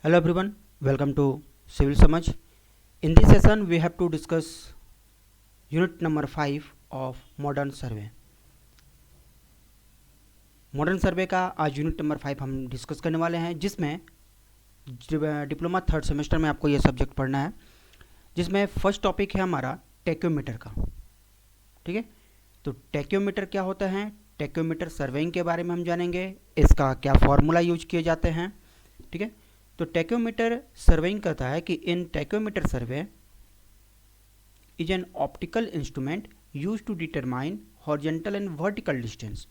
Hello everyone, welcome to Civil Samaj. In this session, we have to discuss unit number 5 of Modern Survey. Modern सर्वे का आज unit number 5 हम discuss करने वाले हैं, जिसमें diploma third semester में आपको यह सब्जेक्ट पढ़ना है, जिसमें फर्स्ट टॉपिक है हमारा टैक्योमीटर का। ठीक है, तो टैक्योमीटर क्या होता है, टैक्योमीटर सर्वेइंग के बारे में हम जानेंगे, इसका क्या फॉर्मूला यूज किए जाते हैं। ठीक है, तो टैक्योमीटर सर्वेइंग कहता है कि in tacheometer survey is an optical instrument use to determine horizontal and vertical distance.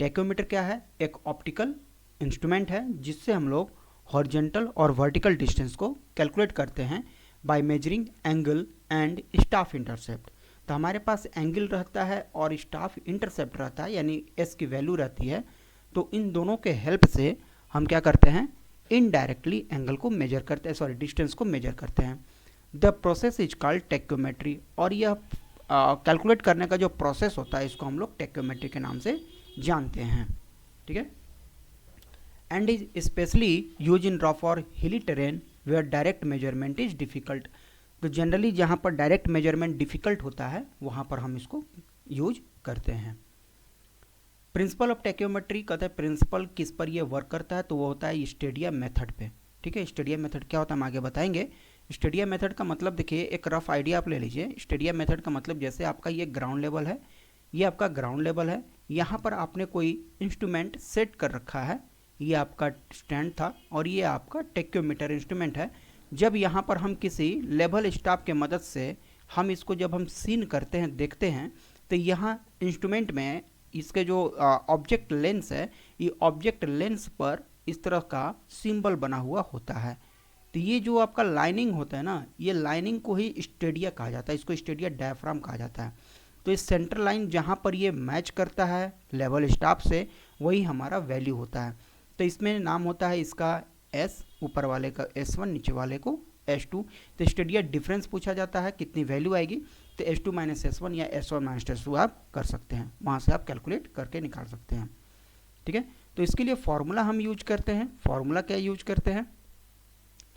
Tacheometer क्या है, एक ऑप्टिकल इंस्ट्रूमेंट है जिससे हम लोग हॉरिजॉन्टल और वर्टिकल डिस्टेंस को कैलकुलेट करते हैं by measuring angle and staff intercept. तो हमारे पास एंगल रहता है और स्टाफ इंटरसेप्ट रहता है, यानी एस की वैल्यू रहती है। तो इन दोनों के हेल्प से हम क्या करते हैं, इनडायरेक्टली एंगल को मेजर करते हैं, सॉरी डिस्टेंस को मेजर करते हैं। The process is called tacheometry, और यह कैलकुलेट करने का जो प्रोसेस होता है इसको हम लोग टैक्योमेट्री के नाम से जानते हैं। ठीक है, and is specially use in rough और hilly terrain where direct measurement is difficult. तो जनरली जहाँ पर डायरेक्ट मेजरमेंट डिफिकल्ट होता है वहाँ पर हम इसको यूज करते हैं। प्रिंसिपल ऑफ टैक्योमेट्री कहते हैं, प्रिंसिपल किस पर ये वर्क करता है, तो वो होता है स्टेडिया मेथड पे। ठीक है, स्टेडिया मेथड क्या होता है हम आगे बताएंगे। स्टेडिया मेथड का मतलब देखिए, एक रफ आइडिया आप ले लीजिए। स्टेडिया मेथड का मतलब जैसे आपका ये ग्राउंड लेवल है, ये आपका ग्राउंड लेवल है, यहाँ पर आपने कोई इंस्ट्रूमेंट सेट कर रखा है, ये आपका स्टैंड था और ये आपका टैक्योमीटर इंस्ट्रूमेंट है। जब यहाँ पर हम किसी लेवल स्टाफ के मदद से हम इसको जब हम सीन करते हैं, देखते हैं, तो यहाँ इंस्ट्रूमेंट में इसके जो ऑब्जेक्ट लेंस है, ये ऑब्जेक्ट लेंस पर इस तरह का सिंबल बना हुआ होता है। तो ये जो आपका लाइनिंग होता है ना, ये लाइनिंग को ही स्टेडिया कहा जाता है, इसको स्टेडिया डायफ्राम कहा जाता है। तो इस सेंटर लाइन जहाँ पर ये मैच करता है लेवल स्टाफ से, वही हमारा वैल्यू होता है। तो इसमें नाम होता है इसका एस, ऊपर वाले का S1, नीचे वाले को S2। तो स्टेडिया डिफरेंस पूछा जाता है, कितनी वैल्यू आएगी, तो S2 - S1 या S1 - S2 आप कर सकते हैं, वहाँ से आप कैलकुलेट करके निकाल सकते हैं। ठीक है, तो इसके लिए फॉर्मूला हम यूज करते हैं। फॉर्मूला क्या यूज करते हैं,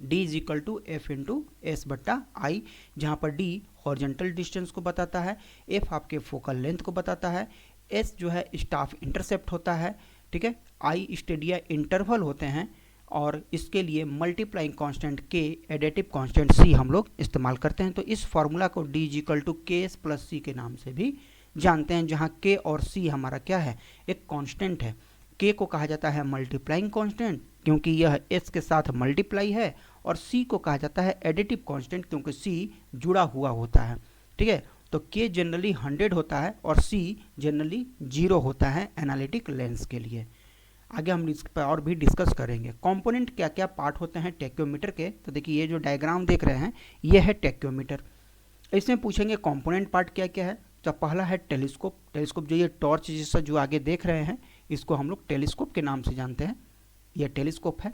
D is equal to F into S बट्टा आई, जहाँ पर D हॉरिजॉन्टल डिस्टेंस को बताता है, F आपके फोकल लेंथ को बताता है, S जो है स्टाफ इंटरसेप्ट होता है। ठीक है, I स्टेडिया इंटरवल होते हैं, और इसके लिए multiplying constant K, additive constant C हम लोग इस्तेमाल करते हैं। तो इस फॉर्मूला को D is equal to KS plus C के नाम से भी जानते हैं, जहाँ K और C हमारा क्या है, एक कांस्टेंट है। K को कहा जाता है मल्टीप्लाइंग कांस्टेंट क्योंकि यह S के साथ मल्टीप्लाई है, और C को कहा जाता है एडिटिव कांस्टेंट क्योंकि C जुड़ा हुआ होता है। ठीक है, तो K जनरली 100 होता है और C जनरली 0 होता है एनालिटिक लेंस के लिए। आगे हम इस पर और भी डिस्कस करेंगे। कंपोनेंट क्या क्या पार्ट होते हैं टैक्योमीटर के, तो देखिए ये जो डायग्राम देख रहे हैं ये है टैक्योमीटर। इसमें पूछेंगे कंपोनेंट पार्ट क्या क्या है, तो पहला है टेलीस्कोप। टेलीस्कोप जो ये टॉर्च जैसा जो आगे देख रहे हैं, इसको हम लोग टेलीस्कोप के नाम से जानते हैं, यह टेलीस्कोप है।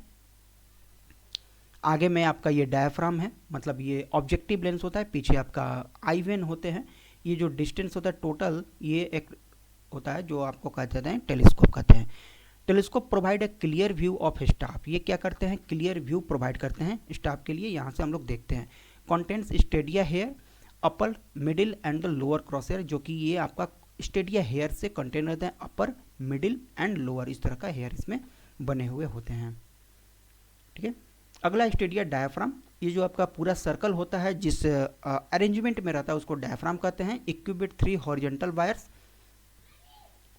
आगे में आपका ये डायफ्राम है, मतलब ये ऑब्जेक्टिव लेंस होता है, पीछे आपका आई वेन होते हैं। ये जो डिस्टेंस होता है टोटल, ये एक होता है जो आपको कहते हैं टेलीस्कोप कहते हैं। Telescope provide a clear view of staff, ये क्या करते हैं, क्लियर व्यू प्रोवाइड करते हैं स्टाफ के लिए। यहाँ से हम लोग देखते हैं contents stadia hair, upper middle and the lower cross hair, जो कि ये आपका स्टेडिया हेयर से कंटेन रहते हैं, अपर मिडिल एंड लोअर, इस तरह का हेयर इसमें बने हुए होते हैं। ठीक है, अगला स्टेडिया डायफ्राम, ये जो आपका पूरा सर्कल होता है जिस अरेंजमेंट में रहता है उसको डायफ्राम कहते हैं। Equipped with 3 horizontal wires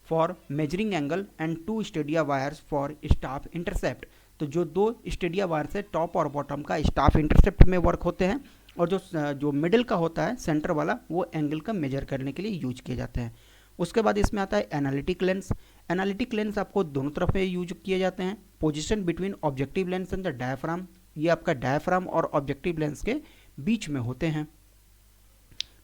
for measuring angle and 2 Stadia wires for staff intercept. तो जो 2 स्टेडिया वायर्स है टॉप और बॉटम का स्टाफ इंटरसेप्ट में वर्क होते हैं, और जो मिडिल का होता है सेंटर वाला, वो एंगल का मेजर करने के लिए यूज किए जाते हैं। उसके बाद इसमें आता है एनालिटिक लेंस। एनालिटिक लेंस आपको दोनों तरफ में यूज किए जाते हैं। Position between objective lens and the diaphragm, ये आपका डायफ्राम और ऑब्जेक्टिव लेंस के बीच में होते हैं।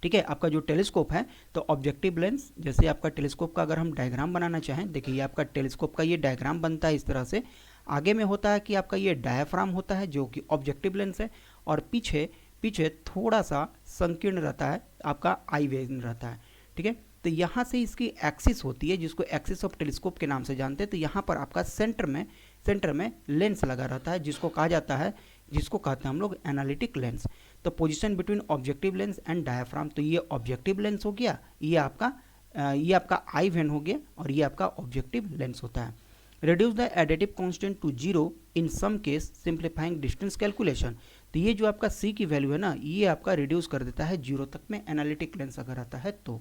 ठीक है, आपका जो टेलीस्कोप है, तो ऑब्जेक्टिव लेंस, जैसे आपका टेलीस्कोप का अगर हम डायग्राम बनाना चाहें, देखिए ये आपका टेलीस्कोप का ये डायग्राम बनता है इस तरह से। आगे में होता है कि आपका ये डायफ्राम होता है जो कि ऑब्जेक्टिव लेंस है, और पीछे पीछे थोड़ा सा संकीर्ण रहता है, आपका आई वेन रहता है। ठीक है, तो यहाँ से इसकी एक्सिस होती है जिसको एक्सिस ऑफ टेलीस्कोप के नाम से जानते हैं। तो यहाँ पर आपका सेंटर में सेंटर में लेंस लगा रहता है जिसको कहा जाता है, जिसको कहते हैं हम लोग एनालिटिक लेंस। तो position between objective lens and diaphragm, तो ये ऑब्जेक्टिव लेंस हो गया, ये आपका आई वेन हो गया और ये आपका ऑब्जेक्टिव लेंस होता है। Reduce the additive constant to zero in some case simplifying distance calculation, तो ये जो आपका सी की वैल्यू है ना, ये आपका रिड्यूस कर देता है जीरो तक में एनालिटिक लेंस अगर आता है तो।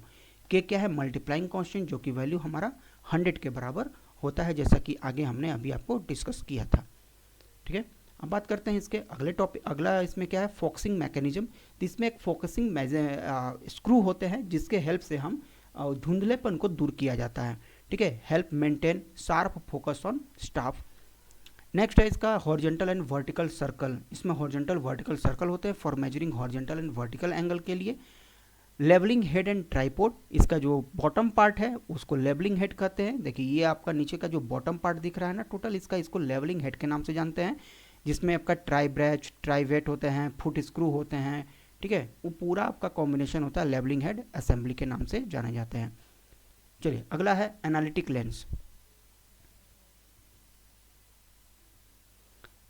के क्या है, मल्टीप्लाइंग कांस्टेंट, जो कि वैल्यू हमारा 100 के बराबर होता है, जैसा कि आगे हमने अभी आपको डिस्कस किया था। ठीक है, अब बात करते हैं इसके अगले टॉपिक। अगला इसमें क्या है, फोकसिंग मैकेनिज्म। तो इसमें एक फोकसिंग स्क्रू होते हैं जिसके हेल्प से हम धुंधलेपन को दूर किया जाता है। ठीक है, help maintain sharp focus on staff. Next है इसका हॉरिजॉन्टल एंड वर्टिकल सर्कल। इसमें हॉरिजॉन्टल वर्टिकल सर्कल होते हैं for measuring horizontal and vertical angle के लिए। लेवलिंग हेड एंड ट्राइपॉड, इसका जो बॉटम पार्ट है उसको लेवलिंग हेड कहते हैं। देखिए ये आपका नीचे का जो बॉटम पार्ट दिख रहा है ना टोटल, इसको लेवलिंग हेड के नाम से जानते हैं, जिसमें आपका ट्राई ब्रैच, ट्राई वेट होते हैं, फुट स्क्रू होते हैं। ठीक है, वो पूरा आपका कॉम्बिनेशन होता है, लेवलिंग हेड असेंबली के नाम से जाने जाते हैं। चलिए अगला है एनालिटिक लेंस।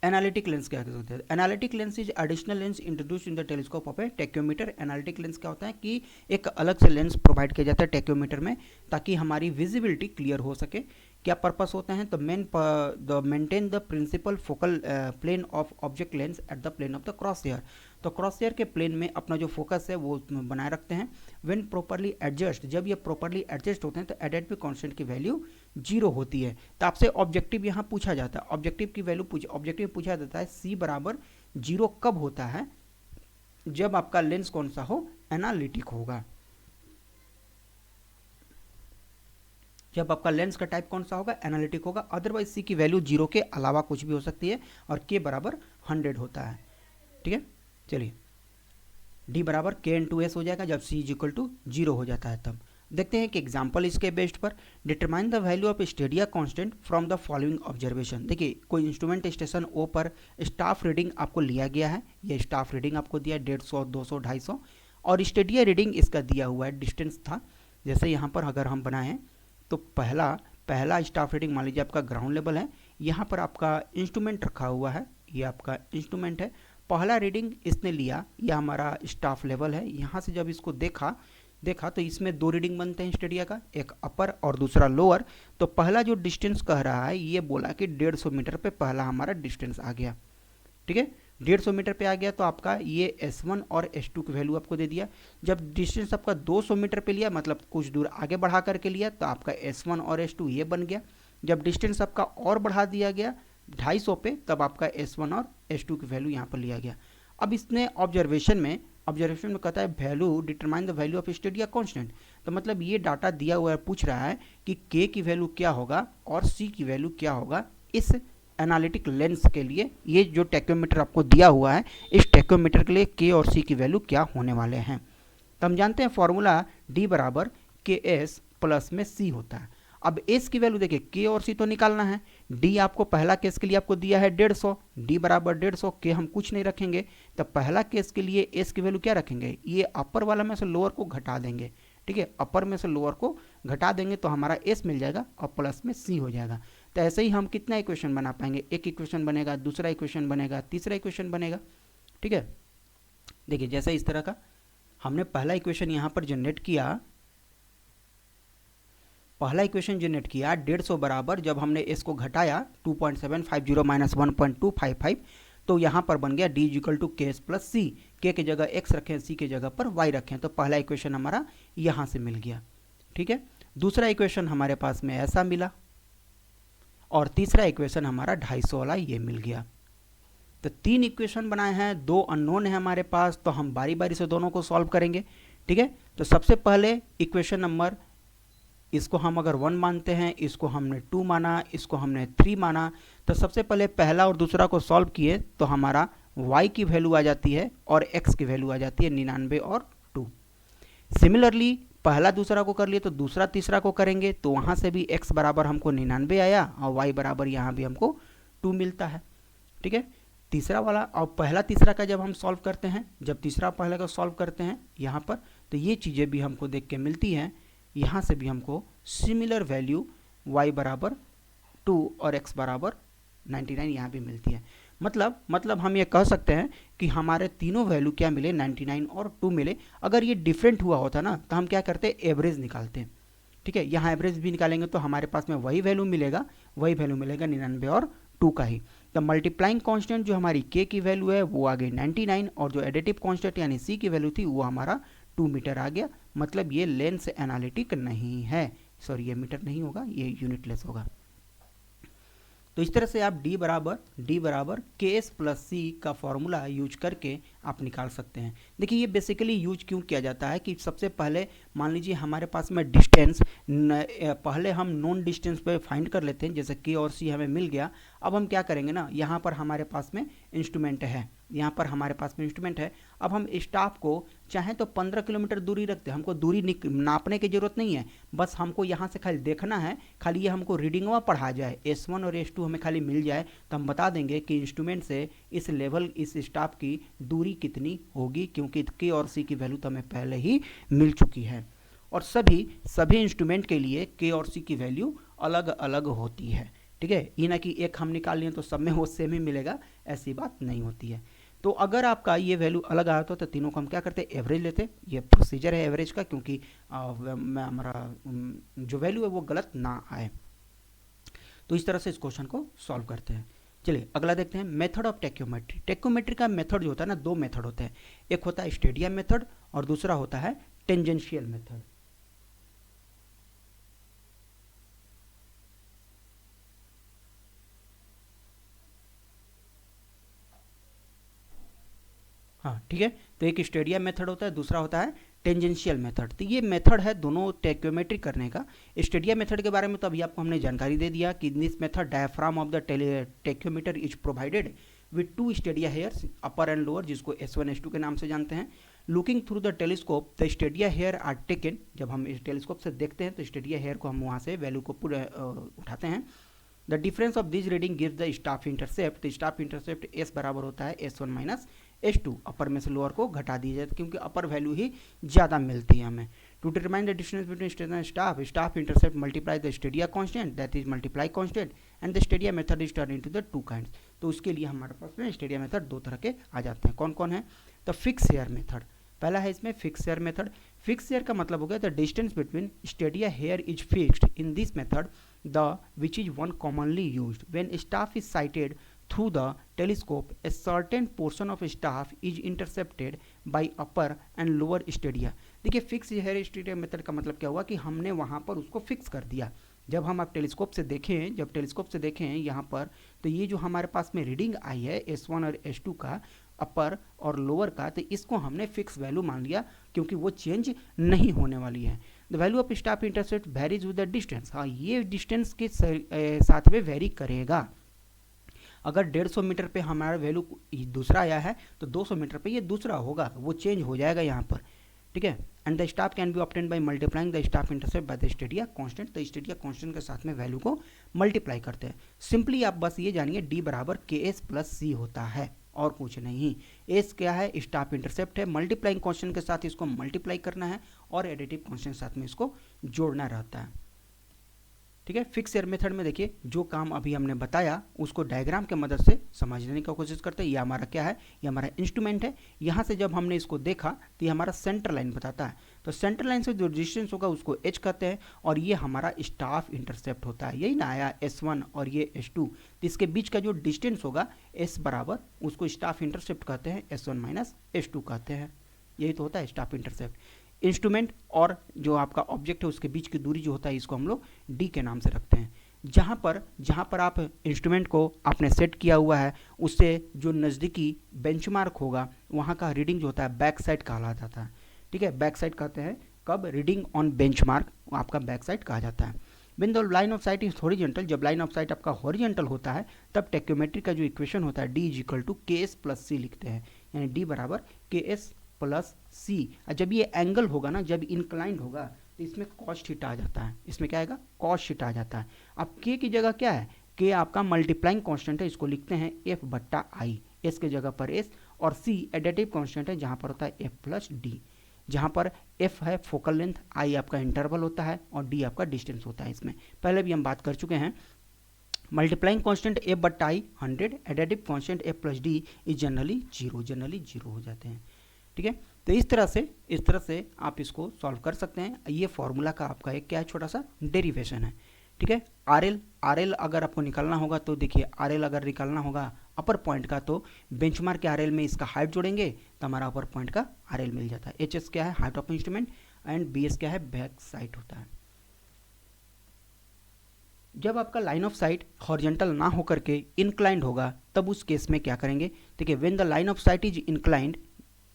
एनालिटिक लेंस क्या होते हैं, analytic lens is additional lens introduce in the telescope of A tacheometer. Analytic lens क्या होता है कि एक अलग से लेंस प्रोवाइड किया जाता है टेक्योमीटर में, ताकि हमारी विजिबिलिटी क्लियर हो सके। क्या पर्पस होता है, the maintain the principal focal plane of object lens at the plane of the cross hair. तो क्रॉस हेयर के प्लेन में अपना जो फोकस है वो बनाए रखते हैं। व्हेन प्रॉपरली एडजस्ट, जब ये प्रॉपरली एडजस्ट होते हैं तो एडेटिव कांस्टेंट की वैल्यू 0 होती है। तो आपसे ऑब्जेक्टिव यहाँ पूछा जाता है, ऑब्जेक्टिव की वैल्यू ऑब्जेक्टिव पूछा जाता है C बराबर 0 कब होता है, जब आपका लेंस कौन सा हो, एनालिटिक होगा। जब आपका लेंस का टाइप कौन सा होगा, एनालिटिक होगा। अदरवाइज C की वैल्यू 0 के अलावा कुछ भी हो सकती है और K बराबर 100 होता है। ठीक है, चलिए D बराबर K/S हो जाएगा जब C इज इक्वल टू 0 हो जाता है। तब देखते हैं कि एग्जाम्पल इसके बेस्ड पर। Determine the value of Stadia constant from the following observation. देखिए कोई इंस्ट्रूमेंट स्टेशन O पर स्टाफ रीडिंग आपको लिया गया है, ये स्टाफ रीडिंग आपको दिया 150, 200, 250 और स्टेडिया रीडिंग इसका दिया हुआ है, डिस्टेंस था। जैसे यहाँ पर अगर हम बनाएं तो पहला स्टाफ रीडिंग मान लीजिए आपका ग्राउंड लेवल है, यहाँ पर आपका इंस्ट्रूमेंट रखा हुआ है, ये आपका इंस्ट्रूमेंट है। पहला रीडिंग इसने लिया, यह हमारा स्टाफ लेवल है। यहाँ से जब इसको देखा तो इसमें 2 रीडिंग बनते हैं स्टेडिया का, एक अपर और दूसरा लोअर। तो पहला जो डिस्टेंस कह रहा है ये बोला कि 150 मीटर पे पहला हमारा डिस्टेंस आ गया। ठीक है, 150 मीटर पे आ गया तो आपका ये S1 और S2 की वैल्यू आपको दे दिया। जब डिस्टेंस आपका 200 मीटर पे लिया, मतलब कुछ दूर आगे बढ़ा करके लिया, तो आपका S1 और S2 ये बन गया। जब डिस्टेंस आपका और बढ़ा दिया गया 250 पे, तब आपका S1 और S2 की वैल्यू यहाँ पर लिया गया। अब इसने ऑब्जर्वेशन में कहता है value determine the value of Stadia constant. तो मतलब ये डाटा दिया हुआ है, पूछ रहा है कि K की वैल्यू क्या होगा और C की वैल्यू क्या होगा इस एनालिटिक लेंस के लिए। ये जो टेक्योमीटर आपको दिया हुआ है, इस टेक्योमीटर के लिए K और C की वैल्यू क्या होने वाले हैं। तो हम जानते हैं फॉर्मूला D बराबर KS प्लस में C होता है। अब S की वैल्यू देखिए, K और C तो निकालना है। D आपको पहला केस के लिए आपको दिया है 150, D बराबर 150, K हम कुछ नहीं रखेंगे। तो पहला केस के लिए S की वैल्यू क्या रखेंगे, ये अपर वाला में से लोअर को घटा देंगे। ठीक है, अपर में से लोअर को घटा देंगे तो हमारा S मिल जाएगा और प्लस में C हो जाएगा। तो ऐसे ही हम कितना इक्वेशन बना पाएंगे, एक इक्वेशन बनेगा, दूसरा इक्वेशन बनेगा, तीसरा इक्वेशन बनेगा। ठीक है, देखिए जैसे इस तरह का हमने पहला इक्वेशन यहाँ पर जनरेट किया, 150 बराबर जब हमने S को घटाया 2.750 माइनस 1.255, तो यहाँ पर बन गया D equal to KS plus C। K की जगह X रखें, C की जगह पर Y रखें, तो पहला इक्वेशन हमारा यहाँ से मिल गया। ठीक है, दूसरा इक्वेशन हमारे पास में ऐसा मिला और तीसरा इक्वेशन हमारा 250 वाला ये मिल गया। तो 3 इक्वेशन बनाए हैं, 2 अननोन है हमारे पास, तो हम बारी बारी से दोनों को सॉल्व करेंगे। ठीक है, तो सबसे पहले इक्वेशन नंबर, इसको हम अगर 1 मानते हैं, इसको हमने 2 माना, इसको हमने 3 माना, तो सबसे पहले पहला और दूसरा को सॉल्व किए तो हमारा y की वैल्यू आ जाती है और x की वैल्यू आ जाती है 99 और 2। सिमिलरली पहला दूसरा को कर लिए तो दूसरा तीसरा को करेंगे तो वहाँ से भी x बराबर हमको 99 आया और y बराबर यहाँ भी हमको 2 मिलता है। ठीक है, तीसरा वाला और पहला तीसरा का जब हम सॉल्व करते हैं, जब तीसरा पहले का सॉल्व करते हैं यहाँ पर, तो ये चीज़ें भी हमको देख के मिलती हैं। यहाँ से भी हमको सिमिलर वैल्यू y बराबर 2 और x बराबर 99 यहाँ भी मिलती है। मतलब हम ये कह सकते हैं कि हमारे तीनों वैल्यू क्या मिले, 99 और 2 मिले। अगर ये डिफरेंट हुआ होता ना तो हम क्या करते, एवरेज निकालते। ठीक है, यहाँ एवरेज भी निकालेंगे तो हमारे पास में वही वैल्यू मिलेगा 99 और 2 का ही। तो मल्टीप्लाइंग कांस्टेंट जो हमारी के की वैल्यू है वो आ गई 99 और जो एडिटिव कांस्टेंट यानी सी की वैल्यू थी वो हमारा 2 मीटर आ गया। मतलब ये लेंस एनालिटिक नहीं है, सॉरी ये मीटर नहीं होगा, ये यूनिटलेस होगा। तो इस तरह से आप d बराबर के एस प्लस सी का फॉर्मूला यूज करके आप निकाल सकते हैं। देखिए ये बेसिकली यूज क्यों किया जाता है कि सबसे पहले मान लीजिए हमारे पास में डिस्टेंस, पहले हम नॉन डिस्टेंस पे फाइंड कर लेते हैं, जैसे के और सी हमें मिल गया। अब हम क्या करेंगे ना, यहाँ पर हमारे पास में इंस्ट्रूमेंट है, यहाँ पर हमारे पास में इंस्ट्रूमेंट है। अब हम स्टाफ को चाहे तो 15 किलोमीटर दूरी रखते हैं, हमको दूरी नापने की जरूरत नहीं है, बस हमको यहाँ से खाली देखना है, खाली ये हमको रीडिंगवा पढ़ा जाए, S1 और S2 हमें खाली मिल जाए तो हम बता देंगे कि इंस्ट्रूमेंट से इस लेवल, इस स्टाफ की दूरी कितनी होगी, क्योंकि के और सी की वैल्यू तो हमें पहले ही मिल चुकी है। और सभी इंस्ट्रूमेंट के लिए के और सी की वैल्यू अलग अलग होती है। ठीक है, ये ना कि एक हम निकाल लिए तो सब में वो सेम ही मिलेगा, ऐसी बात नहीं होती है। तो अगर आपका ये वैल्यू अलग आया तो तीनों को हम क्या करते हैं, एवरेज लेते। ये प्रोसीजर है एवरेज का, क्योंकि हमारा जो वैल्यू है वो गलत ना आए। तो इस तरह से इस क्वेश्चन को सॉल्व करते हैं। चलिए अगला देखते हैं, मेथड ऑफ टेक्योमेट्री। टेक्योमेट्री का मेथड जो होता है ना, दो मेथड होते हैं, एक होता है स्टेडियम मेथड और दूसरा होता है टेंजेंशियल मेथड। हाँ ठीक है, तो एक स्टेडियम मेथड होता है, दूसरा होता है टेंजेंशियल मेथड। तो ये मेथड है दोनों टेक्योमेट्री करने का। स्टेडियम मेथड के बारे में तो अभी आपको हमने जानकारी दे दिया कि this method diaphragm of the tacheometer is provided with two stadia hairs, upper and lower, जिसको S1 S2 के नाम से जानते हैं। Looking through the telescope the stadia hair are taken, जब हम इस टेलीस्कोप से देखते हैं तो स्टेडिया हेयर को हम वहाँ से वैल्यू को पूरे उठाते हैं। The difference of this reading gives the staff intercept. तो स्टाफ इंटरसेप्ट S बराबर होता है S1 माइनस S2, अपर में से लोअर को घटा दीजिए क्योंकि अपर वैल्यू ही ज़्यादा मिलती है हमें। To determine the distance between stadia and staff intercept multiply the stadia constant, that is multiply constant, and the stadia method is turn into the two kinds. तो उसके लिए हमारे पास में स्टेडिया मेथड दो तरह के आ जाते हैं। कौन कौन है? तो फिक्स हेयर मेथड पहला है इसमें, fix hair method. Fix hair का मतलब हो गया the distance between stadia hair is fixed in this method the which is one commonly used when staff is sighted through the telescope. A certain portion of staff is intercepted by upper and lower stadia. देखिए fix hair Stadia method का मतलब क्या हुआ कि हमने वहाँ पर उसको फिक्स कर दिया। जब हम आप टेलीस्कोप से देखें, जब टेलीस्कोप से देखें यहाँ पर, तो ये जो हमारे पास में रीडिंग आई है S1 और S2 का, अपर और लोअर का, तो इसको हमने फिक्स वैल्यू मान लिया क्योंकि वो चेंज नहीं होने वाली है। The value of staff intercept varies with the distance. हाँ, ये डिस्टेंस के साथ में वेरी करेगा। अगर 150 मीटर पे हमारा वैल्यू दूसरा आया है तो 200 मीटर पे ये दूसरा होगा, वो चेंज हो जाएगा यहाँ पर। ठीक है, and the staff can be obtained by multiplying the staff intercept by the stadia constant. तो स्टेडिया कांस्टेंट के साथ में वैल्यू को मल्टीप्लाई करते हैं। सिंपली आप बस ये जानिए डी बराबर के एस प्लस सी होता है और कुछ नहीं। एस क्या है? स्टाफ इंटरसेप्ट है, मल्टीप्लाइंग कांस्टेंट के साथ इसको मल्टीप्लाई करना है और एडिटिव कांस्टेंट के साथ में इसको जोड़ना रहता है। ठीक है, फिक्स हेयर मेथड में देखिए जो काम अभी हमने बताया उसको डायग्राम के मदद से समझने की कोशिश करते हैं। ये हमारा क्या है? ये हमारा इंस्ट्रूमेंट है। यहाँ से जब हमने इसको देखा तो ये हमारा सेंटर लाइन बताता है, तो सेंटर लाइन से जो डिस्टेंस होगा उसको एच कहते हैं और ये हमारा स्टाफ इंटरसेप्ट होता है। यही ना आया S1 और ये S2, तो इसके बीच का जो डिस्टेंस होगा S बराबर, उसको स्टाफ इंटरसेप्ट कहते हैं, S1 माइनस S2 कहते हैं। यही तो होता है स्टाफ इंटरसेप्ट। इंस्ट्रूमेंट और जो आपका ऑब्जेक्ट है उसके बीच की दूरी जो होता है इसको हम लोग डी के नाम से रखते हैं। जहाँ पर आप इंस्ट्रूमेंट को आपने सेट किया हुआ है उससे जो नज़दीकी बेंचमार्क होगा वहाँ का रीडिंग जो होता है बैक साइड कहा जाता है। ठीक है, बैक साइड कहते हैं कब? रीडिंग ऑन बेंचमार्क आपका बैक साइड कहा जाता है। When the line of site is horizontal, जब लाइन ऑफ साइट आपका हॉरिजॉन्टल होता है तब टेक्योमेट्री का जो इक्वेशन होता है डी इज इक्वल टू के एस प्लस सी लिखते हैं, यानी डी बराबर के एस प्लस सी। जब ये एंगल होगा ना, जब इंक्लाइंड होगा तो इसमें कॉस थीटा आ जाता है। इसमें क्या आएगा? कॉस थीटा आ जाता है। अब के की जगह क्या है? के आपका मल्टीप्लाइंग कांस्टेंट है, इसको लिखते हैं एफ बट्टा आई, एस के जगह पर एस, और सी एडिटिव कांस्टेंट है जहाँ पर होता है एफ प्लस डी, जहाँ पर एफ है फोकल लेंथ, आई आपका इंटरवल होता है और डी आपका डिस्टेंस होता है। इसमें पहले भी हम बात कर चुके हैं। Multiplying constant A but I 100, additive constant A plus D is generally zero हो जाते हैं। ठीक है, तो इस तरह से आप इसको सॉल्व कर सकते हैं। ये फॉर्मूला का आपका एक क्या है, छोटा सा डेरिवेशन है। ठीक है, आरएल अगर आपको निकालना होगा तो देखिए, आरएल अगर निकालना होगा अपर पॉइंट का तो बेंचमार्क के आरएल में इसका हाइट जोड़ेंगे तो हमारा अपर पॉइंट का आरएल मिल जाता है। एचएस क्या है, height of instrument, and BS क्या है, बैक साइड होता है। जब आपका लाइन ऑफ साइट हॉरिजॉन्टल ना होकर के इंक्लाइंड होगा तब उस केस में क्या करेंगे, देखिए when the line of site is inclined,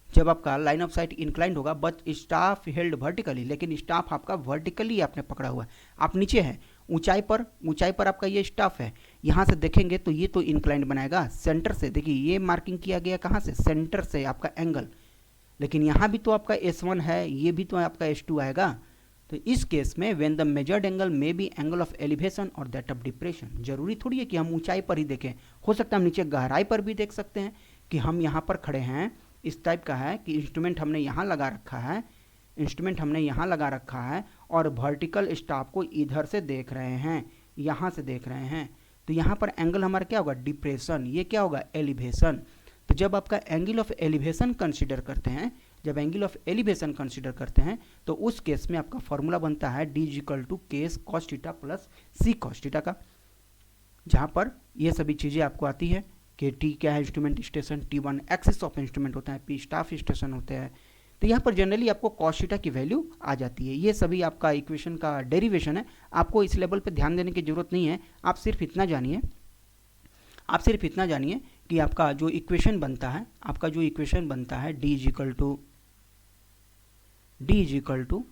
जब आपका लाइन ऑफ साइट इंक्लाइंड होगा बट स्टाफ हेल्ड वर्टिकली, लेकिन स्टाफ आपका वर्टिकली आपने पकड़ा हुआ है, आप नीचे हैं ऊंचाई पर आपका ये स्टाफ है। यहाँ से देखेंगे तो ये तो इंक्लाइंड बनाएगा सेंटर से, देखिए ये मार्किंग किया गया कहाँ से, सेंटर से आपका एंगल, लेकिन यहाँ भी तो आपका S1 है, ये भी तो आपका S2 आएगा। तो इस केस में when the measured angle may be angle of elevation और दैट ऑफ डिप्रेशन, जरूरी थोड़ी है कि हम ऊंचाई पर ही देखें, हो सकता है हम नीचे गहराई पर भी देख सकते हैं कि हम यहाँ पर खड़े हैं, इस टाइप का है कि इंस्ट्रूमेंट हमने यहाँ लगा रखा है, और वर्टिकल स्टाफ को इधर से देख रहे हैं, यहाँ से देख रहे हैं, तो यहाँ पर एंगल हमारा क्या होगा, डिप्रेशन, ये क्या होगा, एलिवेशन। तो जब आपका एंगल ऑफ एलिवेशन कंसीडर करते हैं, तो उस केस में आपका फॉर्मूला बनता है D equal to KS cos theta plus C cos theta का, जहाँ पर ये सभी चीज़ें आपको आती है कि टी क्या है, instrument station, T1 axis of instrument होता है, P स्टाफ स्टेशन होते हैं। तो यहाँ पर जनरली आपको कॉस थीटा की वैल्यू आ जाती है। ये सभी आपका इक्वेशन का डेरिवेशन है, आपको इस लेवल पे ध्यान देने की जरूरत नहीं है। आप सिर्फ इतना जानिए कि आपका जो इक्वेशन बनता है D is equal to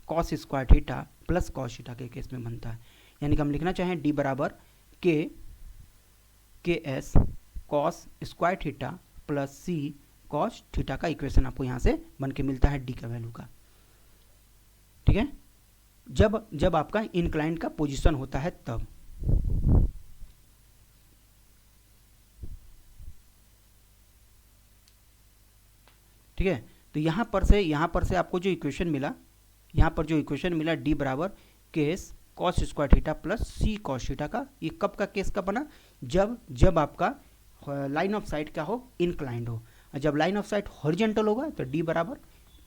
cos square theta plus cos theta के केस में बनता है। यानी कि हम लिखना चाहें डी बराबर K S cos square theta plus C cos theta का इक्वेशन आपको यहाँ से बन के मिलता है डी का वैल्यू का। ठीक है, जब आपका इंक्लाइंड का पोजीशन होता है तब। ठीक है, तो यहाँ पर से आपको जो इक्वेशन मिला डी बराबर K S cos square theta plus C cos theta का, ये कब का केस का बना, जब आपका लाइन ऑफ साइट क्या हो, इंक्लाइंड हो। जब लाइन ऑफ साइट हॉरिजॉन्टल होगा तो डी बराबर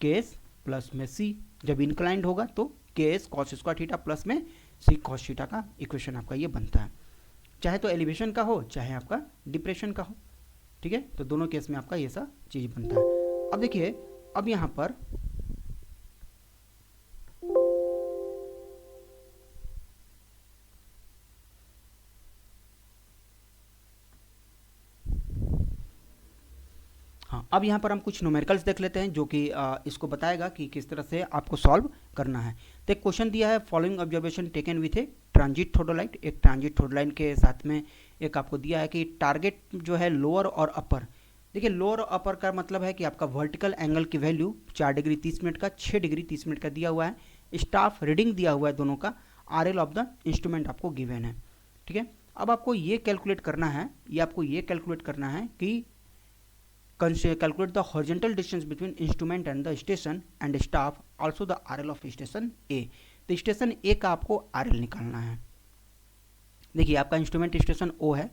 केस प्लस में सी, जब इंक्लाइंड होगा तो case cos square theta plus में सी कॉस थीटा का इक्वेशन आपका ये बनता है, चाहे तो एलिवेशन का हो चाहे आपका डिप्रेशन का हो। ठीक है, तो दोनों केस में आपका ये सा चीज बनता है। अब देखिए, अब यहाँ पर हाँ, अब यहाँ पर हम कुछ न्यूमेरिकल्स देख लेते हैं जो कि इसको बताएगा कि किस तरह से आपको सॉल्व करना है। तो एक क्वेश्चन दिया है, following observation taken with a transit theodolite, एक ट्रांजिट थोडोलाइट के साथ में एक आपको दिया है कि टारगेट जो है लोअर और अपर। देखिए, लोअर और अपर का मतलब है कि आपका वर्टिकल एंगल की वैल्यू 4 डिग्री 30 मिनट का, 6 डिग्री 30 मिनट का दिया हुआ है, स्टाफ रीडिंग दिया हुआ है दोनों का, आरएल ऑफ द इंस्ट्रूमेंट आपको गिवन है। ठीक है, अब आपको ये कैलकुलेट करना है कि calculate the horizontal distance between instrument and the station and staff, also the RL of station A। तो स्टेशन A का आपको RL निकालना है। देखिए, आपका इंस्ट्रूमेंट स्टेशन O है।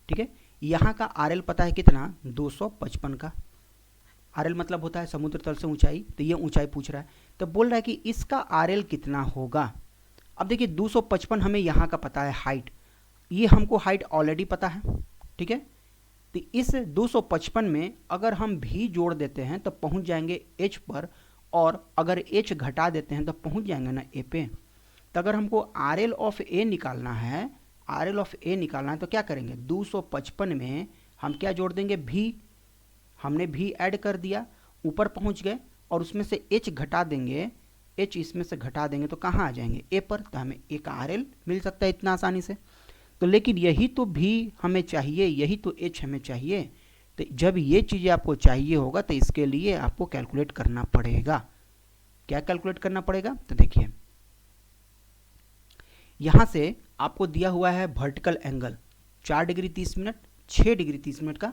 ठीक है, यहाँ का RL पता है कितना, 255 का। RL मतलब होता है समुद्र तल से ऊंचाई, तो ये ऊंचाई पूछ रहा है, तो बोल रहा है कि इसका RL कितना होगा। अब देखिए, 255 हमें यहाँ का पता है हाइट, ये हमको हाइट ऑलरेडी पता है। ठीक है, तो इस 255 में अगर हम भी जोड़ देते हैं तो पहुंच जाएंगे H पर, और अगर H घटा देते हैं तो पहुंच जाएंगे ना A पे। तो अगर हमको RL ऑफ A निकालना है तो क्या करेंगे, 255 में हम क्या जोड़ देंगे, भी, हमने भी ऐड कर दिया, ऊपर पहुंच गए, और उसमें से H घटा देंगे, H इसमें से घटा देंगे तो कहाँ आ जाएंगे, A पर। तो हमें A का RL मिल सकता है इतना आसानी से। तो लेकिन यही तो भी हमें चाहिए, यही तो H हमें चाहिए। तो जब ये चीज़ें आपको चाहिए होगा तो इसके लिए आपको कैलकुलेट करना पड़ेगा। क्या कैलकुलेट करना पड़ेगा, तो देखिए, यहाँ से आपको दिया हुआ है vertical angle 4 degree 30 minute, 6 degree 30 minute का,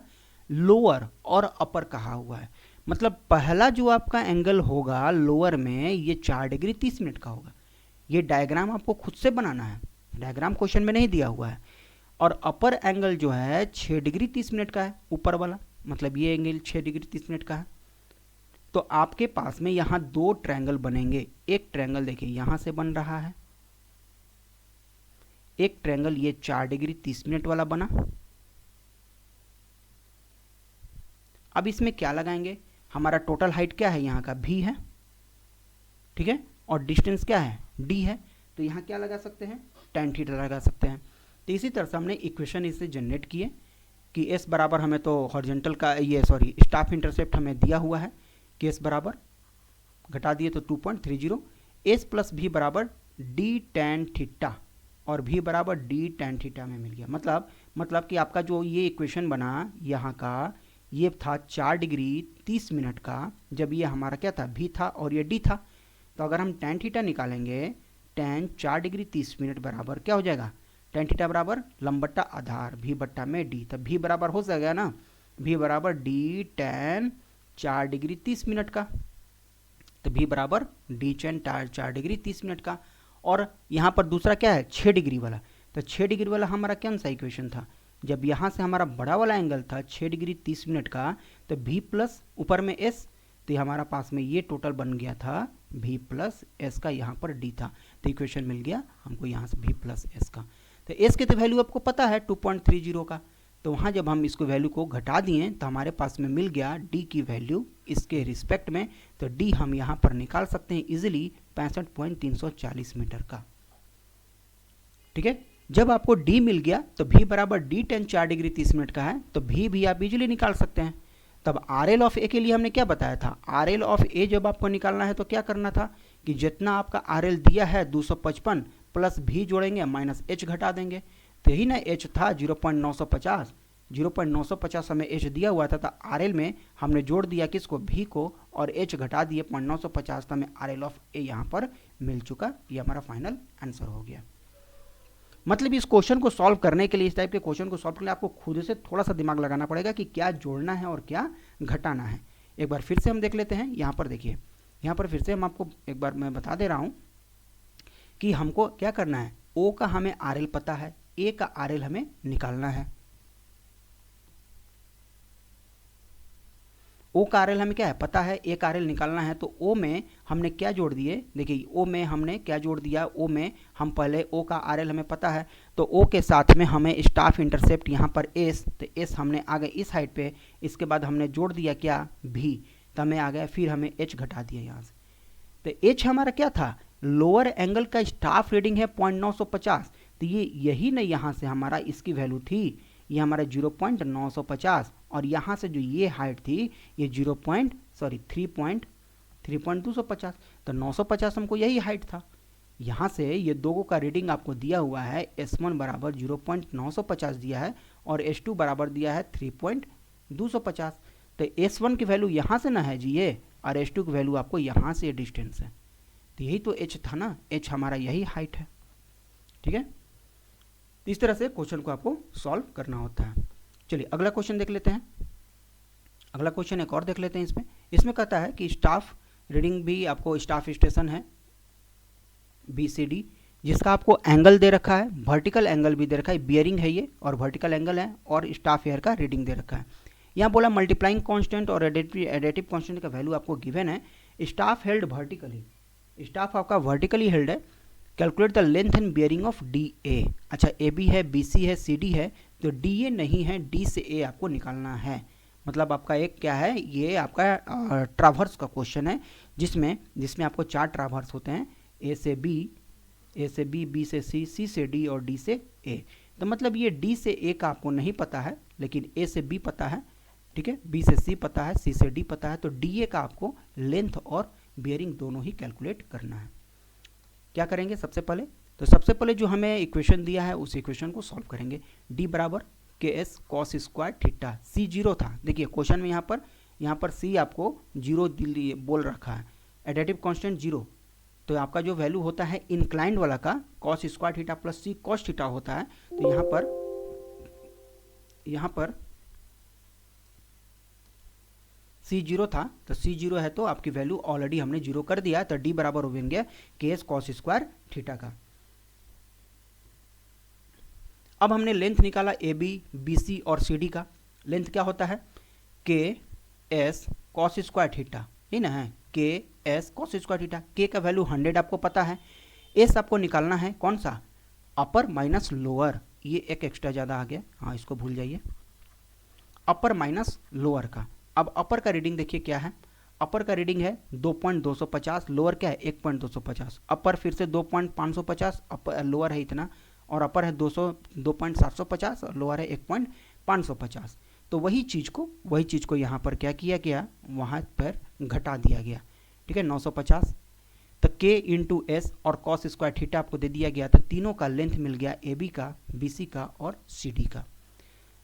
लोअर और अपर कहा हुआ है। मतलब पहला जो आपका एंगल होगा लोअर में, ये 4 डिग्री 30 मिनट का होगा। ये डायग्राम आपको खुद से बनाना है, डायग्राम क्वेश्चन में नहीं दिया हुआ है। और अपर एंगल जो है 6 डिग्री 30 मिनट का है, ऊपर वाला, मतलब ये एंगल 6 डिग्री 30 मिनट का है। तो आपके पास में यहाँ दो ट्रायंगल बनेंगे। एक ट्रायंगल देखिए यहाँ से बन रहा है, एक ट्रायंगल ये 4 डिग्री 30 मिनट वाला बना। अब इसमें क्या लगाएंगे, हमारा टोटल हाइट क्या है यहाँ का, भी है, ठीक है, और डिस्टेंस क्या है, डी है। तो यहाँ क्या लगा सकते हैं, tan थीटा लगा सकते हैं। तो इसी तरह से हमने इक्वेशन इसे जनरेट किए कि s बराबर, हमें तो हॉरिजॉन्टल का ये सॉरी स्टाफ इंटरसेप्ट हमें दिया हुआ है कि s बराबर घटा दिए तो 2.30, s प्लस भी बराबर d tan थीटा और भी बराबर d tan थीटा में मिल गया। मतलब कि आपका जो ये इक्वेशन बना यहाँ का, ये था 4 डिग्री 30 मिनट का, जब ये हमारा क्या था, भी था और ये डी था। तो अगर हम tan थीटा निकालेंगे, tan 4 डिग्री 30 मिनट बराबर क्या हो जाएगा, tan थीटा बराबर लंबट्टा आधार भी बट्टा में डी, तब भी बराबर हो जाएगा ना, भी बराबर डी tan 4 डिग्री 30 मिनट का, तो भी बराबर डी tan 4 डिग्री 30 मिनट का। और यहाँ पर दूसरा क्या है, 6 डिग्री वाला, तो 6 डिग्री वाला हमारा कौन सा इक्वेशन था, जब यहाँ से हमारा बड़ा वाला एंगल था 6 डिग्री 30 मिनट का, तो भी प्लस ऊपर में एस, तो हमारा पास में ये टोटल बन गया था भी प्लस एस का, यहाँ पर डी था, तो इक्वेशन मिल गया हमको यहाँ से भी प्लस एस का। तो एस के तो वैल्यू आपको पता है 2.30 का, तो वहाँ जब हम इसको वैल्यू को घटा दिए तो हमारे पास में मिल गया डी की वैल्यू इसके रिस्पेक्ट में। तो डी हम यहाँ पर निकाल सकते हैं इजीली 65.340 मीटर का, ठीक है। जब आपको डी मिल गया तो भी बराबर डी tan 4 डिग्री 30 मिनट का है, तो भी आप इजीली निकाल सकते हैं। तब आर एल ऑफ ए के लिए हमने क्या बताया था, आर एल ऑफ ए जब आपको निकालना है तो क्या करना था कि जितना आपका आर एल दिया है 255 प्लस भी जोड़ेंगे माइनस एच घटा देंगे, तो यही ना एच था 0.950 हमें एच दिया हुआ था, तो आर एल में हमने जोड़ दिया किसको, भी को, और एच घटा दिए 0.950, तो हमें आर एल ऑफ ए यहाँ पर मिल चुका। ये हमारा फाइनल आंसर हो गया। मतलब इस क्वेश्चन को सॉल्व करने के लिए, इस टाइप के क्वेश्चन को सॉल्व करने के लिए आपको खुद से थोड़ा सा दिमाग लगाना पड़ेगा कि क्या जोड़ना है और क्या घटाना है। एक बार फिर से हम देख लेते हैं। यहाँ पर देखिए, यहाँ पर फिर से हम आपको एक बार मैं बता दे रहा हूँ कि हमको क्या करना है, ओ का हमें आर एल पता है, ए का आर एल हमें निकालना है। ओ का आर एल हमें क्या है पता है, ए का आर एल निकालना है। तो ओ में हमने क्या जोड़ दिए, देखिए ओ में हमने क्या जोड़ दिया, ओ में हम पहले ओ का आर एल हमें पता है, तो ओ के साथ में हमें स्टाफ इंटरसेप्ट यहाँ पर एस, तो एस हमने आ गए इस हाइट पे, इसके बाद हमने जोड़ दिया क्या, भी, तो हमें आ गया, फिर हमें एच घटा दिया यहाँ से। तो एच हमारा क्या था, लोअर एंगल का स्टाफ रीडिंग है 0.950, तो ये यही ना यहाँ से हमारा इसकी वैल्यू थी, ये हमारा 0.950, और यहाँ से जो ये हाइट थी ये 3.250, तो 950 हमको यही हाइट था। यहाँ से ये दोनों का रीडिंग आपको दिया हुआ है, S1 बराबर 0.950 दिया है और S2 बराबर दिया है 3.250। तो S1 की वैल्यू यहाँ से ना है जी ये, और S2 की वैल्यू आपको यहाँ से डिस्टेंस है, तो यही तो H था ना, H हमारा यही हाइट है, ठीक है। इस तरह से क्वेश्चन को आपको सॉल्व करना होता है। चलिए अगला क्वेश्चन देख लेते हैं। अगला क्वेश्चन एक और देख लेते हैं। इसमें कहता है कि स्टाफ रीडिंग भी आपको, स्टाफ स्टेशन है BCD, जिसका आपको एंगल दे रखा है, वर्टिकल एंगल भी दे रखा है, बियरिंग है ये और वर्टिकल एंगल है, और स्टाफ एयर का रीडिंग दे रखा है। यहाँ बोला मल्टीप्लाइंग कांस्टेंट और एडेटिव कांस्टेंट का वैल्यू आपको गिवन है। स्टाफ हेल्ड वर्टिकली, स्टाफ आपका वर्टिकली हेल्ड है। Calculate the length and bearing of DA। अच्छा AB है, BC है, CD है, तो DA नहीं है, D से A आपको निकालना है। मतलब आपका एक क्या है, ये आपका ट्रावर्स का क्वेश्चन है, जिसमें आपको 4 ट्रावर्स होते हैं, A से B, B से C, C से D और D से A। तो मतलब ये D से A का आपको नहीं पता है, लेकिन A से B पता है, ठीक है, B से C पता है, C से D पता है, तो DA का आपको लेंथ और बियरिंग दोनों ही कैलकुलेट करना है। क्या करेंगे सबसे पहले जो हमें इक्वेशन दिया है उस इक्वेशन को सॉल्व करेंगे। D बराबर KS cos square theta, C 0 था, देखिए क्वेश्चन में यहाँ पर C आपको 0 बोल रखा है, एडेटिव कांस्टेंट 0, तो आपका जो वैल्यू होता है इंक्लाइंड वाला का cos square theta plus C cos theta होता है। तो यहाँ पर C 0 था, तो C 0 है तो आपकी वैल्यू ऑलरेडी हमने 0 कर दिया, तो D बराबर हो गया KS cos स्क्वायर थीटा का। अब हमने लेंथ निकाला ए बी बी सी और सी डी का। लेंथ क्या होता है, के एस कॉस स्क्वायर थीटा, ये ना है, के एस कॉस स्क्वायर थीटा। के का वैल्यू 100 आपको पता है। एस आपको निकालना है कौन सा, अपर माइनस लोअर, ये एक एक्स्ट्रा ज़्यादा आ गया, हाँ इसको भूल जाइए, अपर माइनस लोअर का। अब अपर का रीडिंग देखिए क्या है, अपर का रीडिंग है 2.250, लोअर क्या है 1.250। अपर फिर से 2.550, अपर लोअर है इतना, और अपर है 2.750 और लोअर है 1.550। तो वही चीज़ को यहाँ पर क्या किया गया, वहाँ पर घटा दिया गया, ठीक है, 950। तो k इंटू एस और कॉस स्क्वायर थीटा आपको दे दिया गया। तो तीनों का लेंथ मिल गया, ए बी का, बी सी का और सी डी का।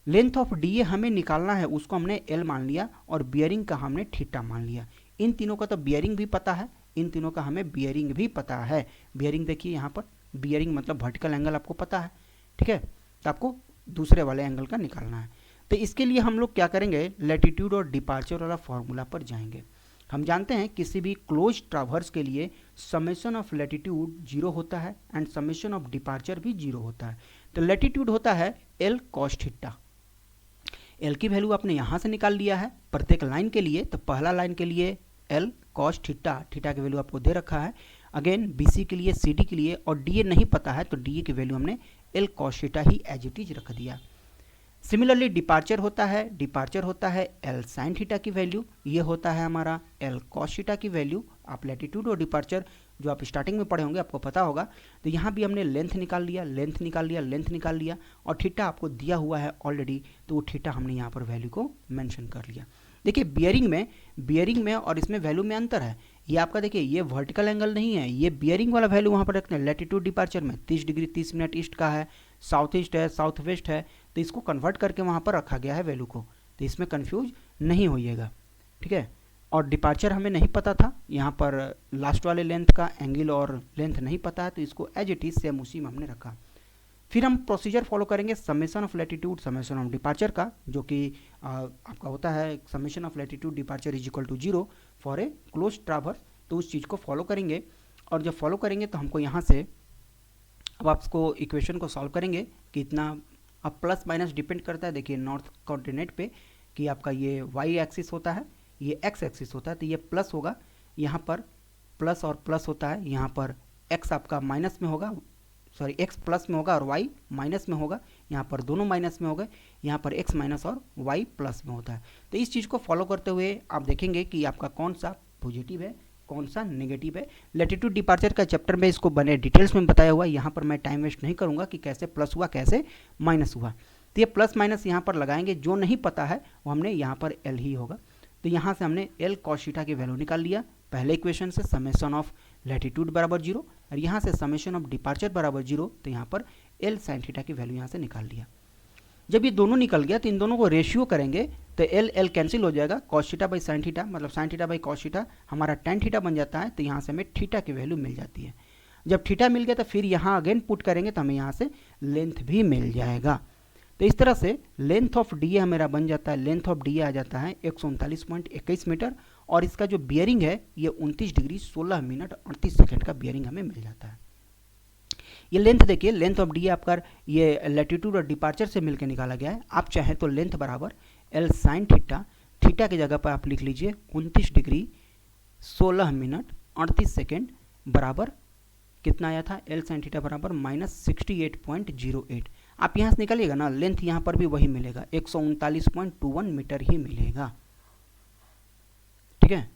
लेंथ ऑफ डी ए हमें निकालना है, उसको हमने एल मान लिया और बियरिंग का हमने थीटा मान लिया। इन तीनों का तो बियरिंग भी पता है, इन तीनों का हमें बियरिंग भी पता है। बियरिंग देखिए यहाँ पर, बियरिंग मतलब वर्टिकल एंगल आपको पता है, ठीक है, तो आपको दूसरे वाले एंगल का निकालना है। तो इसके लिए हम लोग क्या करेंगे, लैटिट्यूड और डिपार्चर वाला फॉर्मूला पर जाएंगे। हम जानते हैं किसी भी क्लोज ट्रावर्स के लिए समेशन ऑफ लैटिट्यूड 0 होता है एंड समेशन ऑफ डिपार्चर भी 0 होता है। तो लैटिट्यूड होता है एल कॉस थीटा। एल की वैल्यू आपने यहाँ से निकाल लिया है प्रत्येक लाइन के लिए। तो पहला लाइन के लिए एल कॉस थीटा, थीटा की वैल्यू आपको दे रखा है। अगेन बीसी के लिए, सीडी के लिए, और डीए नहीं पता है तो डीए की वैल्यू हमने एल कॉस थीटा ही एज इट इज रख दिया। सिमिलरली डिपार्चर होता है एल साइन थीटा की वैल्यू, ये होता है हमारा एल कॉस थीटा की वैल्यू। आप लैटिट्यूड और डिपार्चर जो आप स्टार्टिंग में पढ़े होंगे आपको पता होगा। तो यहाँ भी हमने लेंथ निकाल लिया और थीटा आपको दिया हुआ है ऑलरेडी, तो वो थीटा हमने यहाँ पर वैल्यू को मेंशन कर लिया। देखिए बियरिंग में और इसमें वैल्यू में अंतर है। ये आपका देखिए ये वर्टिकल एंगल नहीं है, ये बियरिंग वाला वैल्यू वहाँ पर रखते हैं। लैटिट्यूड डिपार्चर में 30 डिग्री 30 मिनट ईस्ट का है, साउथ ईस्ट है, साउथ वेस्ट है, तो इसको कन्वर्ट करके वहाँ पर रखा गया है वैल्यू को। तो इसमें कन्फ्यूज नहीं होइएगा, ठीक है। और डिपार्चर हमें नहीं पता था, यहाँ पर लास्ट वाले लेंथ का एंगल और लेंथ नहीं पता है, तो इसको एज इट इज सेम उसी में हमने रखा। फिर हम प्रोसीजर फॉलो करेंगे summation of latitude summation of departure का, जो कि आपका होता है summation of latitude departure is equal to 0 for a close traverse. तो उस चीज़ को फॉलो करेंगे, और जब फॉलो करेंगे तो हमको यहाँ से अब आपको इक्वेशन को सॉल्व करेंगे कि इतना, अब प्लस माइनस डिपेंड करता है। देखिए नॉर्थ कॉन्टिनेंट पे कि आपका ये वाई एक्सिस होता है, ये एक्स एक्सिस होता है, तो ये प्लस होगा, यहाँ पर प्लस और प्लस होता है, यहाँ पर एक्स आपका माइनस में होगा, सॉरी एक्स प्लस में होगा और वाई माइनस में होगा, यहाँ पर दोनों माइनस में होगा, यहाँ पर एक्स माइनस और वाई प्लस में होता है। तो इस चीज़ को फॉलो करते हुए आप देखेंगे कि आपका कौन सा पॉजिटिव है कौन सा नेगेटिव है। लैटिट्यूड डिपार्चर का चैप्टर में इसको बने डिटेल्स में बताया हुआ है, यहाँ पर मैं टाइम वेस्ट नहीं करूँगा कि कैसे प्लस हुआ कैसे माइनस हुआ। तो ये प्लस माइनस यहाँ पर लगाएंगे, जो नहीं पता है वो हमने यहाँ पर एल ही होगा। तो यहाँ से हमने एल कॉस थीटा की वैल्यू निकाल लिया पहले इक्वेशन से, समेशन ऑफ लैटिट्यूड बराबर 0, और यहाँ से समेशन ऑफ डिपार्चर बराबर 0, तो यहाँ पर एल साइन थीटा की वैल्यू यहाँ से निकाल लिया। जब ये दोनों निकल गया तो इन दोनों को रेशियो करेंगे तो एल एल कैंसिल हो जाएगा, cos theta by sine theta, मतलब sine theta by cos theta हमारा टेन थीटा बन जाता है। तो यहाँ से हमें थीटा की वैल्यू मिल जाती है। जब थीटा मिल गया तो फिर यहाँ अगेन पुट करेंगे तो हमें यहाँ से लेंथ भी मिल जाएगा। तो इस तरह से लेंथ ऑफ डी ए मेरा बन जाता है, लेंथ ऑफ डी ए आ जाता है 139.21 मीटर, और इसका जो बियरिंग है ये 29 डिग्री 16 मिनट 38 सेकेंड का बियरिंग हमें मिल जाता है। ये लेंथ देखिए, लेंथ ऑफ डी ए आपका ये लैटिट्यूड और डिपार्चर से मिलकर निकाला गया है। आप चाहें तो लेंथ बराबर एल साइन थीटा, थीटा की जगह पर आप लिख लीजिए 29 डिग्री 16 मिनट 38 सेकेंड बराबर कितना आया था, एल साइन थीटा बराबर -68.08। आप यहाँ से निकालिएगा ना, लेंथ यहाँ पर भी वही मिलेगा 139.21 मीटर ही मिलेगा, ठीक है।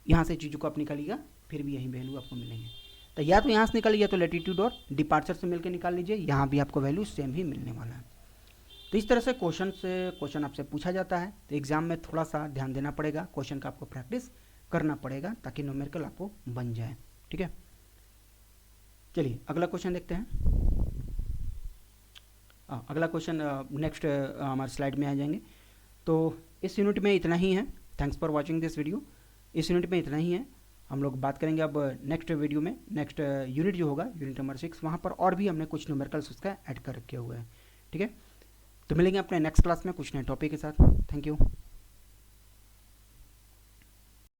यहाँ से चीज़ों को आप निकालिएगा फिर भी यही वैल्यू आपको मिलेंगे। तो या तो यहाँ से निकालिए या तो लैटिट्यूड और डिपार्चर से मिलकर निकाल लीजिए, यहाँ भी आपको वैल्यू सेम ही मिलने वाला है। तो इस तरह से क्वेश्चन आपसे पूछा जाता है। तो एग्जाम में थोड़ा सा ध्यान देना पड़ेगा, क्वेश्चन का आपको प्रैक्टिस करना पड़ेगा ताकि न्यूमेरिकल आपको बन जाए, ठीक है। चलिए अगला क्वेश्चन देखते हैं। अगला क्वेश्चन नेक्स्ट हमारे स्लाइड में आ जाएंगे। तो इस यूनिट में इतना ही है। Thanks for watching this video. इस यूनिट में इतना ही है। हम लोग बात करेंगे अब नेक्स्ट वीडियो में, नेक्स्ट यूनिट जो होगा यूनिट नंबर 6, वहाँ पर और भी हमने कुछ न्यूमेरिकल्स उसका ऐड कर रखे हुए हैं, ठीक है। तो मिलेंगे अपने नेक्स्ट क्लास में कुछ नए टॉपिक के साथ। Thank you.